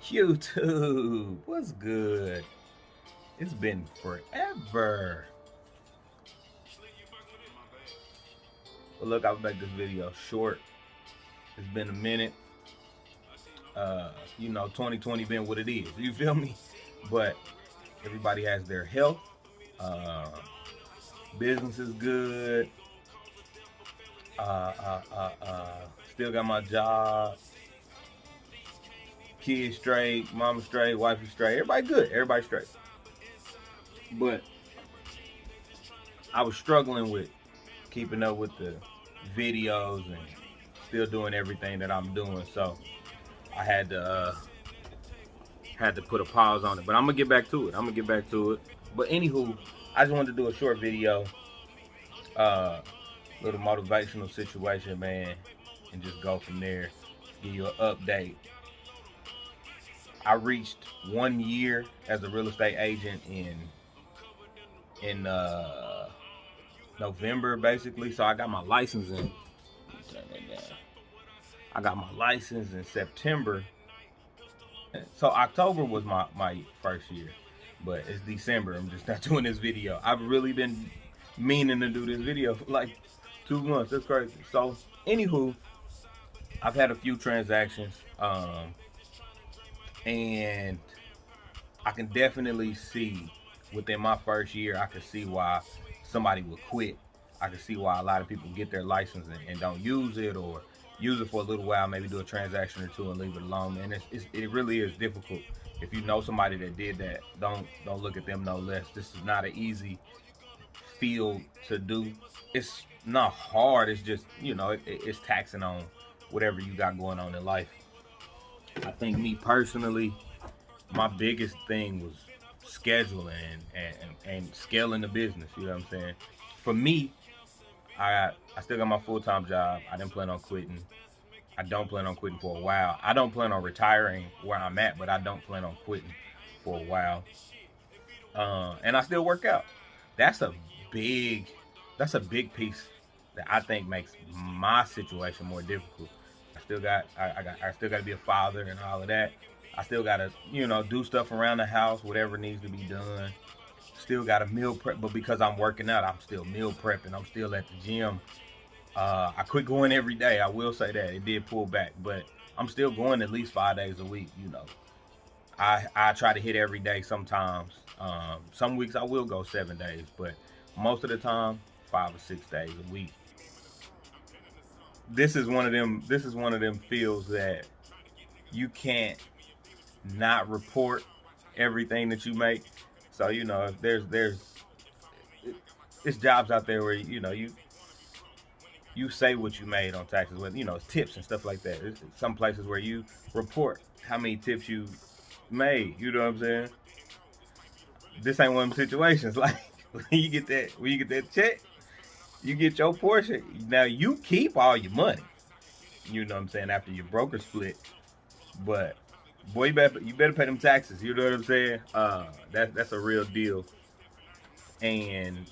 YouTube, what's good? It's been forever. But look, I'll make this video short. It's been a minute. 2020 been what it is. You feel me? But everybody has their health. Business is good. Still got my job. Kids straight, mama straight, wife is straight. Everybody good. Everybody straight. But I was struggling with keeping up with the videos and still doing everything that I'm doing. So I had to put a pause on it. But I'm gonna get back to it. But anywho, I just wanted to do a short video, little motivational situation, man, and just go from there. Give you an update. I reached 1 year as a real estate agent in November, basically. So I got my license in. I got my license in September. So October was my first year, but it's December. I'm just not doing this video. I've really been meaning to do this video for like 2 months. That's crazy. So anywho, I've had a few transactions, and I can definitely see within my first year, I can see why somebody would quit. I can see why a lot of people get their license and don't use it, or use it for a little while, maybe do a transaction or two and leave it alone. And it really is difficult. If you know somebody that did that, don't look at them no less. This is not an easy field to do. It's not hard. It's just, it's taxing on whatever you got going on in life. I think me personally, my biggest thing was scheduling and scaling the business. You know what I'm saying? For me, I still got my full-time job. I didn't plan on quitting. I don't plan on quitting for a while. I don't plan on retiring where I'm at, but I don't plan on quitting for a while. And I still work out. That's a big piece that I think makes my situation more difficult. I still got to be a father and all of that. I still got to, do stuff around the house, whatever needs to be done. Still got to meal prep, but because I'm working out, I'm still meal prepping. I'm still at the gym. I quit going every day. I will say that it did pull back, but I'm still going at least 5 days a week. I try to hit every day sometimes. Some weeks I will go 7 days, but most of the time, 5 or 6 days a week. This is one of them fields that you can't not report everything that you make. So if it's jobs out there where you say what you made on taxes, with it's tips and stuff like that. It's some places where you report how many tips you made. You know what I'm saying? This ain't one of them situations. Like when you get that check, you get your portion. Now you keep all your money. You know what I'm saying? After your broker split, but boy, you better pay them taxes. You know what I'm saying? That's a real deal. And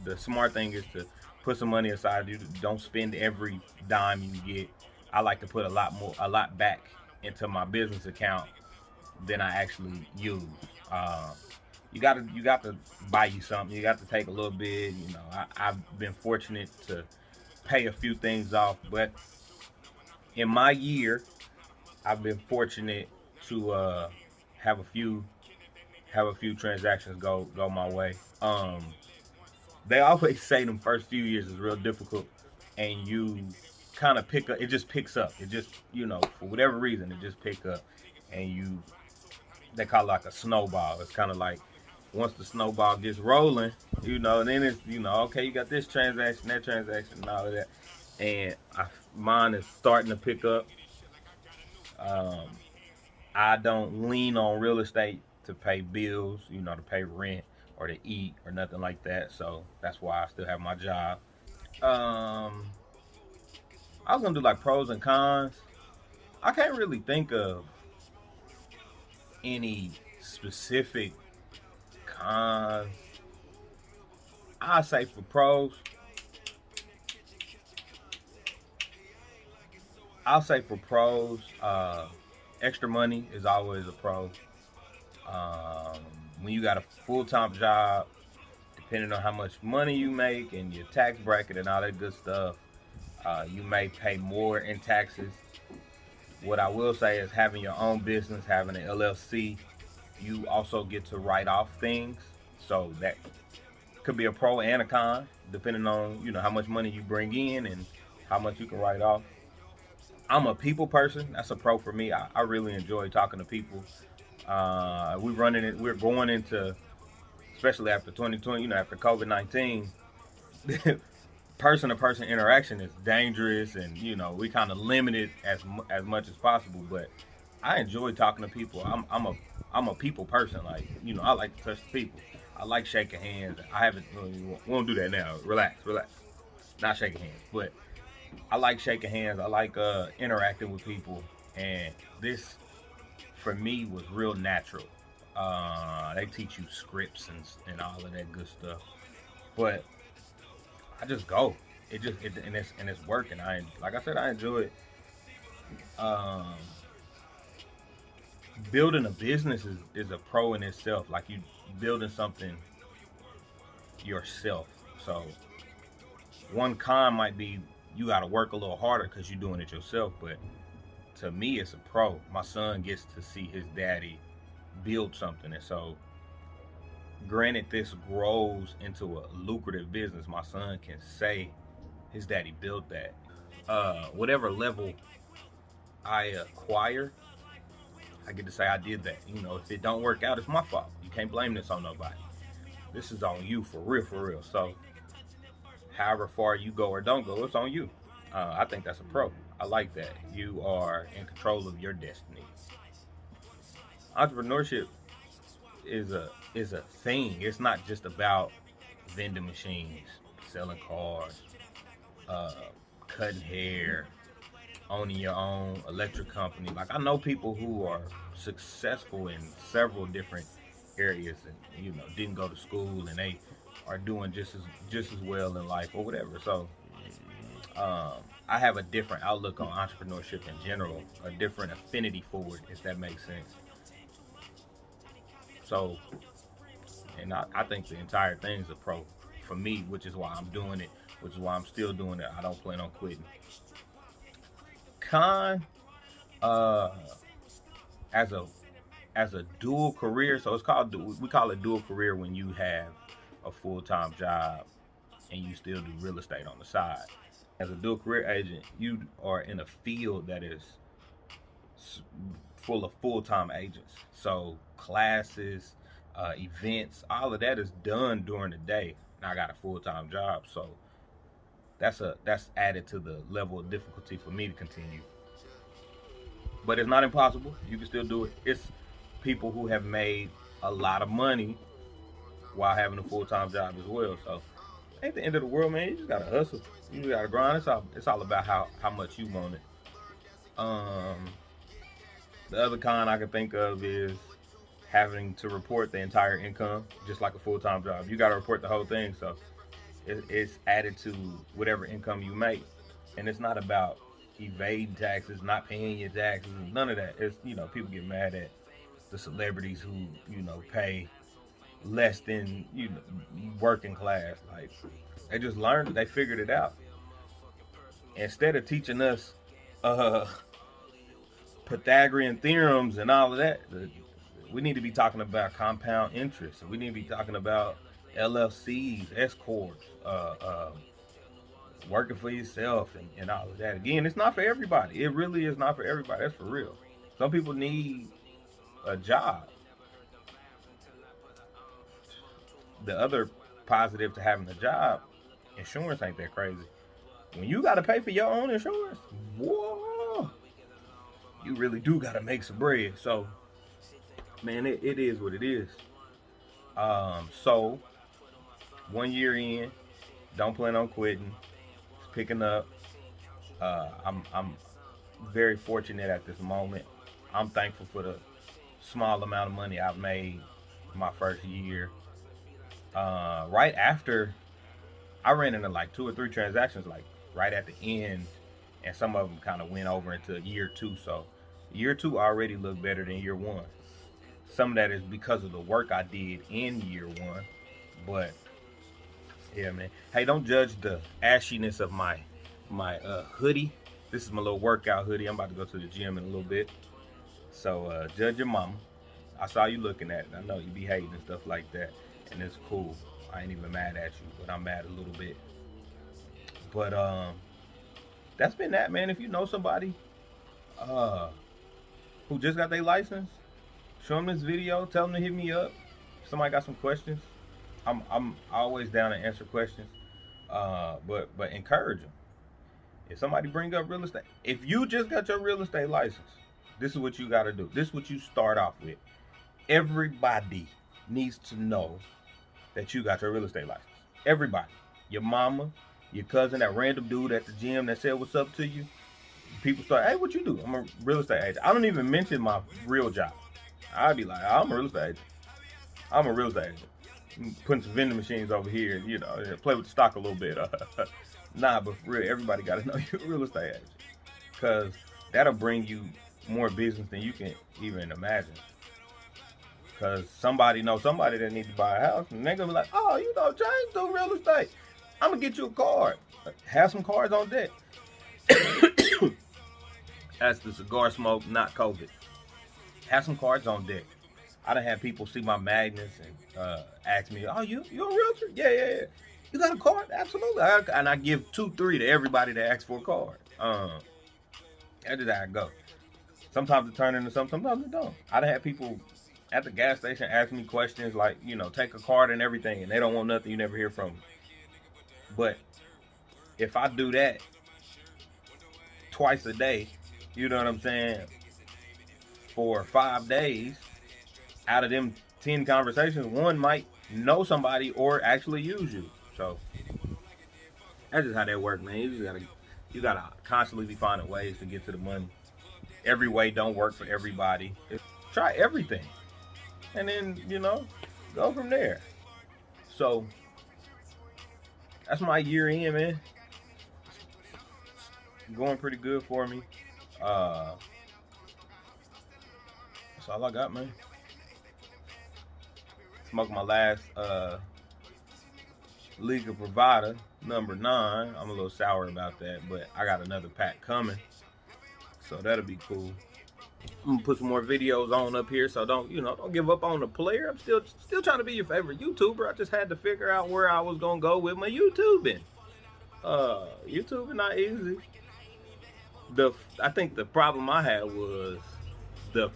the smart thing is to put some money aside. You don't spend every dime you get. I like to put a lot back into my business account than I actually use. You got to buy you something. You got to take a little bit. I've been fortunate to pay a few things off, but in my year, I've been fortunate to have a few transactions go my way. They always say them first few years is real difficult, and you kind of pick up. It just picks up. It just for whatever reason it just pick up, and they call it like a snowball. It's kind of like once the snowball gets rolling, then it's okay, you got this transaction, that transaction, and all of that, and mine is starting to pick up. I don't lean on real estate to pay bills, to pay rent or to eat or nothing like that. So that's why I still have my job. I was gonna do like pros and cons. I can't really think of any specific cons. I say for pros, Extra money is always a pro. Um, when you got a full-time job, depending on how much money you make and your tax bracket and all that good stuff, you may pay more in taxes. What I will say is having your own business, having an LLC, you also get to write off things. So that could be a pro and a con, depending on how much money you bring in and how much you can write off. I'm a people person. That's a pro for me. I really enjoy talking to people. We're going into, especially after 2020, after COVID-19, person to person interaction is dangerous, and we kind of limit it as much as possible. But I enjoy talking to people. I'm a people person. Like I like to touch the people. I like shaking hands. I haven't. We won't do that now. Relax, relax. Not shaking hands, but I like shaking hands. I like interacting with people, and this for me was real natural. They teach you scripts and all of that good stuff, but I just go. And it's working. Like I said, I enjoy it. Um, Building a business is a pro in itself. Like you building something yourself. So one con might be you got to work a little harder because you're doing it yourself. But to me, it's a pro. My son gets to see his daddy build something, and so granted, this grows into a lucrative business. My son can say his daddy built that. Whatever level I acquire, I get to say I did that. If it don't work out, it's my fault. You can't blame this on nobody. This is on you for real, for real. So, however far you go or don't go, it's on you. I think that's a pro. I like that. You are in control of your destiny. Entrepreneurship is a thing. It's not just about vending machines, selling cars, uh, cutting hair, owning your own electric company. Like I know people who are successful in several different areas, and didn't go to school, and they are doing just as well in life or whatever. So I have a different outlook on entrepreneurship in general, a different affinity for it, if that makes sense. So, and I think the entire thing is a pro for me, which is why I'm doing it, which is why I'm still doing it. I don't plan on quitting. Con, uh, as a dual career, so we call it dual career when you have a full time job and you still do real estate on the side. As a dual career agent, you are in a field that is full of full time agents. So classes, events, all of that is done during the day. And I got a full time job, so that's added to the level of difficulty for me to continue. But it's not impossible. You can still do it. It's people who have made a lot of money while having a full time job as well. So ain't the end of the world, man. You just gotta hustle. You just gotta grind. It's all about how much you want it. Um, the other con I can think of is having to report the entire income, just like a full time job. You gotta report the whole thing, so it's added to whatever income you make, and it's not about evading taxes, not paying your taxes, none of that. It's people get mad at the celebrities who pay less than working class. Like they just learned it, they figured it out. Instead of teaching us uh, Pythagorean theorems and all of that, we need to be talking about compound interest. We need to be talking about LLCs, S corps, working for yourself, and all of that. Again, it's not for everybody. It really is not for everybody. That's for real. Some people need a job. The other positive to having a job, insurance ain't that crazy. When you got to pay for your own insurance, whoa, you really do got to make some bread. So, man, it is what it is. So 1 year in, don't plan on quitting. It's picking up. I'm very fortunate at this moment. I'm thankful for the small amount of money I've made my first year. Right after, I ran into like 2 or 3 transactions, like right at the end, and some of them kind of went over into year 2. So, Year 2 already looked better than year 1. Some of that is because of the work I did in year 1. But yeah, man. Hey, don't judge the ashiness of my hoodie. This is my little workout hoodie. I'm about to go to the gym in a little bit. So judge your mama. I saw you looking at it. I know you be hating and stuff like that, and it's cool. I ain't even mad at you, but I'm mad a little bit. But that's been that, man. If you know somebody uh who just got their license, show them this video. Tell them to hit me up. If somebody got some questions. I'm always down to answer questions. But encourage them. If somebody bring up real estate, if you just got your real estate license, this is what you got to do. This is what you start off with. Everybody needs to know that you got your real estate license. Everybody. Your mama, your cousin, that random dude at the gym that said what's up to you. People start, hey, what you do? I'm a real estate agent. I don't even mention my real job. I'd be like, I'm a real estate agent. I'm a real estate agent. Putting some vending machines over here, you know, play with the stock a little bit. Nah, but for real, everybody got to know you're a real estate agent. Because that'll bring you more business than you can even imagine. Because somebody knows somebody that needs to buy a house, and they're going to be like, oh, you know, James do real estate. I'm going to get you a card. Have some cards on deck. That's the cigar smoke, not COVID. Have some cards on deck. I done had people see my magnets and ask me, oh, you a realtor? Yeah. You got a card? Absolutely. And I give 2, 3 to everybody that asks for a card. That's just how I go. Sometimes it turns into something, sometimes it don't. I done had people at the gas station ask me questions like, you know, take a card and everything, and they don't want nothing, you never hear from them. But if I do that twice a day, you know what I'm saying, for 5 days, out of them 10 conversations, one might know somebody or actually use you. So that's just how that works, man. You gotta constantly be finding ways to get to the money. Every way don't work for everybody. Try everything, and then, you know, go from there. So that's my year in, man. Going pretty good for me. That's all I got, man. Smoked my last legal provider, number 9. I'm a little sour about that, but I got another pack coming, so that'll be cool. I'm gonna put some more videos on up here, so don't give up on the player. I'm still trying to be your favorite YouTuber. I just had to figure out where I was gonna go with my YouTubing. YouTubing not easy. I think the problem I had was the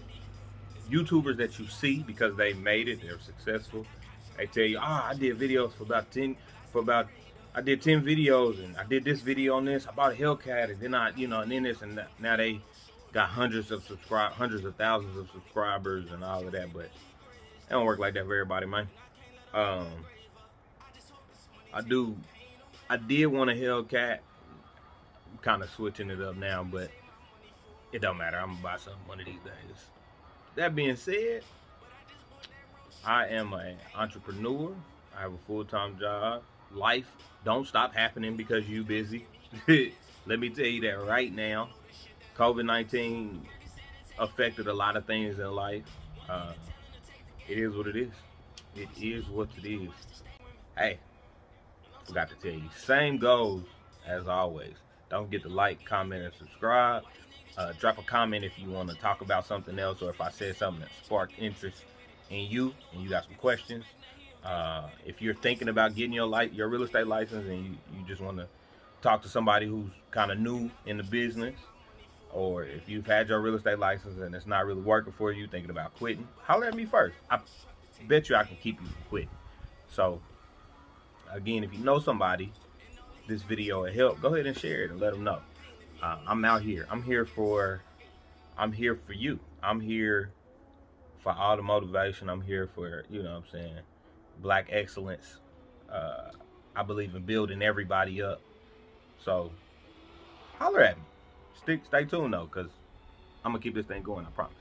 YouTubers that you see, because they made it, they're successful. They tell you, I did videos I did 10 videos, and I did this video on this. I bought a Hellcat, and then and then this and that. Now they got hundreds of thousands of subscribers and all of that, but it don't work like that for everybody, man. I did want a Hellcat. I'm kind of switching it up now, but it don't matter. I'm gonna buy something one of these days. That being said, I am an entrepreneur. I have a full-time job. Life don't stop happening because you busy. Let me tell you that right now. COVID-19 affected a lot of things in life. It is what it is. It is what it is. Hey, forgot to tell you. Same goes as always. Don't forget to like, comment, and subscribe. Drop a comment if you want to talk about something else, or if I said something that sparked interest in you and you got some questions. If you're thinking about getting your real estate license, and you just want to talk to somebody who's kind of new in the business, or if you've had your real estate license and it's not really working for you, thinking about quitting, holler at me first. I bet you I can keep you from quitting. So again, if you know somebody this video will help, go ahead and share it and let them know. I'm out here. I'm here for you. I'm here for all the motivation. I'm here for, you know what I'm saying, black excellence. I believe in building everybody up. So holler at me. Stay tuned though, because I'm gonna keep this thing going, I promise.